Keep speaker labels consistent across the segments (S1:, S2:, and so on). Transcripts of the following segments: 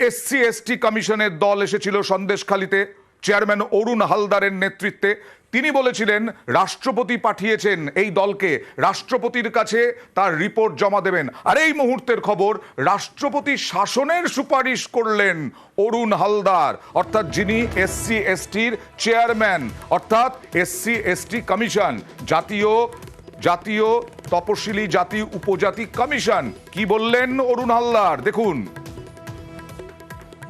S1: SC ST কমিশনের দল এসেছিল সন্দেশখালীতে চেয়ারম্যান অরুণ হালদারের নেতৃত্বে। তিনি বলেছিলেন রাষ্ট্রপতি পাঠিয়েছেন এই দলকে, রাষ্ট্রপতির কাছে তার রিপোর্ট জমা দেবেন। আর এই মুহূর্তের খবর, রাষ্ট্রপতি শাসনের সুপারিশ করলেন অরুণ হালদার, অর্থাৎ যিনি এসসি এসটির চেয়ারম্যান, অর্থাৎ এসসি এসটি কমিশন, জাতীয় তপশিলি জাতি উপজাতি কমিশন। কি বললেন অরুণ হালদার, দেখুন।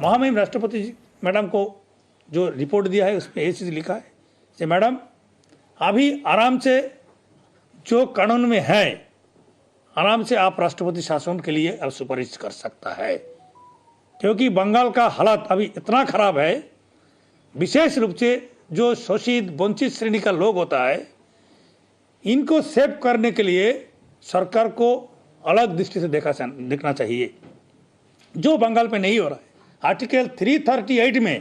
S2: महामहिम राष्ट्रपति मैडम को जो रिपोर्ट दिया है उसमें ये चीज़ लिखा है कि मैडम अभी आराम से जो कानून में है आराम से आप राष्ट्रपति शासन के लिए अब सुपारिश कर सकता है, क्योंकि बंगाल का हालत अभी इतना ख़राब है। विशेष रूप से जो शोषित वंचित श्रेणी का लोग होता है, इनको सेव करने के लिए सरकार को अलग दृष्टि से देखना चाहिए, जो बंगाल पे नहीं हो रहा है। आर्टिकल 338 में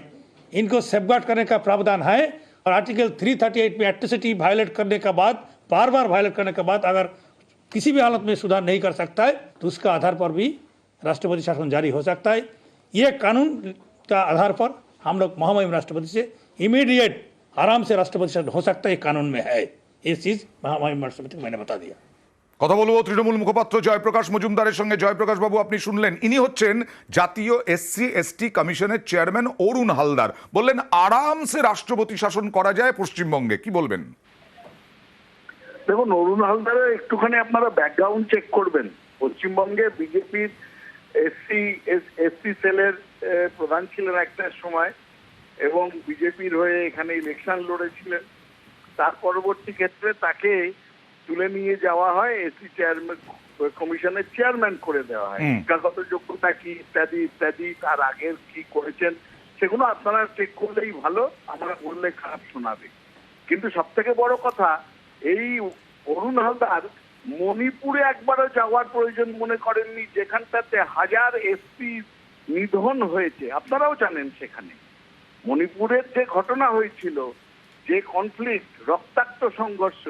S2: इनको सेफगार्ड करने का प्रावधान है, और आर्टिकल 338 में एट्रोसिटी वायलेट करने के बाद, बार बार वायलेट करने के बाद अगर किसी भी हालत में सुधार नहीं कर सकता है तो उसका आधार पर भी राष्ट्रपति शासन जारी हो सकता है। ये कानून का आधार पर हम लोग महामहिम राष्ट्रपति से इमीडिएट आराम से राष्ट्रपति शासन हो सकता है, ये कानून में है। ये चीज़ महामहिम राष्ट्रपति को मैंने बता दिया।
S1: কথা বলবো তৃণমূল মুখপাত্র জয়প্রকাশ মজুমদারের সঙ্গে। জয়প্রকাশ বাবু, আপনি শুনলেন, ইনি হচ্ছেন জাতীয় এসসি এসটি কমিশনের চেয়ারম্যান অরুণ হালদার। বললেন আরামসে রাষ্ট্রপতি শাসন করা যায় পশ্চিমবঙ্গে। কি বলবেন?
S3: দেখুন, অরুণ হালদারের একটুখানি আপনারা ব্যাকগ্রাউন্ড চেক করবেন। পশ্চিমবঙ্গে বিজেপির এসসি সেলের প্রধান ছিলেন একটা সময়, এবং বিজেপির হয়ে এখানে ইলেকশন লড়েছিলেন। তার পরবর্তী ক্ষেত্রে তাকে তুলে নিয়ে যাওয়া হয়, এসসি চেয়ারম্যান কমিশনের চেয়ারম্যান করে দেওয়া হয়। শিক্ষাগত যোগ্যতা কি ইত্যাদি ইত্যাদি, তার আগের কি করেছেন সেগুলো আপনারা চেক করলেই ভালো, আমরা বললে খারাপ শোনাবে। কিন্তু সব থেকে বড় কথা, এই অরুণ হালদার মণিপুরে একবারও যাওয়ার প্রয়োজন মনে করেননি, যেখানটাতে হাজার এসপি নিধন হয়েছে। আপনারাও জানেন সেখানে মণিপুরের যে ঘটনা হয়েছিল, যে কনফ্লিক্ট, রক্তাক্ত সংঘর্ষ,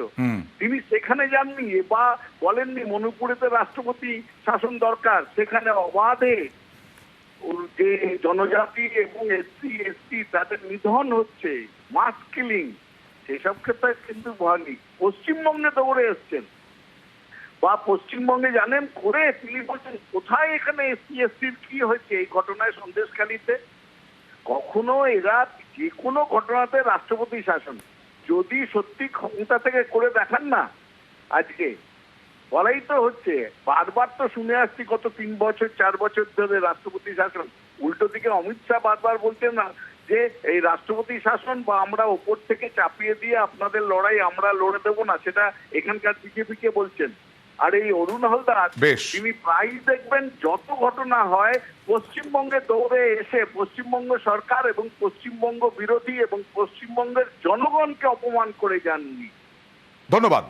S3: তিনি সেখানে যাননি বা বলেননি মণিপুরেতে রাষ্ট্রপতি শাসন দরকার। সেখানে অবাধে যে জনজাতি এবং এসসি এসটি তাদের নিধন হচ্ছে, মাস কিলিং, সেসব ক্ষেত্রে কিন্তু ভয়নি। পশ্চিমবঙ্গে দৌড়ে এসছেন, বা পশ্চিমবঙ্গে জানেন করে তিনি বলছেন কোথায় এখানে এসসি এসটির কি হয়েছে এই ঘটনায় সন্দেশখালীতে। কখনো এরা যে কোনো ঘটনাতে রাষ্ট্রপতি শাসন যদি সত্যি ক্ষমতা থেকে করে দেখান না, আজকে বলাই তো হচ্ছে, বারবার তো শুনে আসছি গত 3 বছর 4 বছর ধরে রাষ্ট্রপতি শাসন। উল্টো দিকে অমিত শাহ বারবার বলছেন না যে এই রাষ্ট্রপতি শাসন বা আমরা ওপর থেকে চাপিয়ে দিয়ে আপনাদের লড়াই আমরা লড়ে দেবো না, সেটা এখানকার বিজেপিকে বলছেন। আর এই অরুণ হালদার তিনি প্রায় দেখবেন যত ঘটনা হয় পশ্চিমবঙ্গে দৌড়ে এসে পশ্চিমবঙ্গ সরকার এবং পশ্চিমবঙ্গ বিরোধী এবং পশ্চিমবঙ্গের জনগণকে অপমান করে যাননি।
S1: ধন্যবাদ।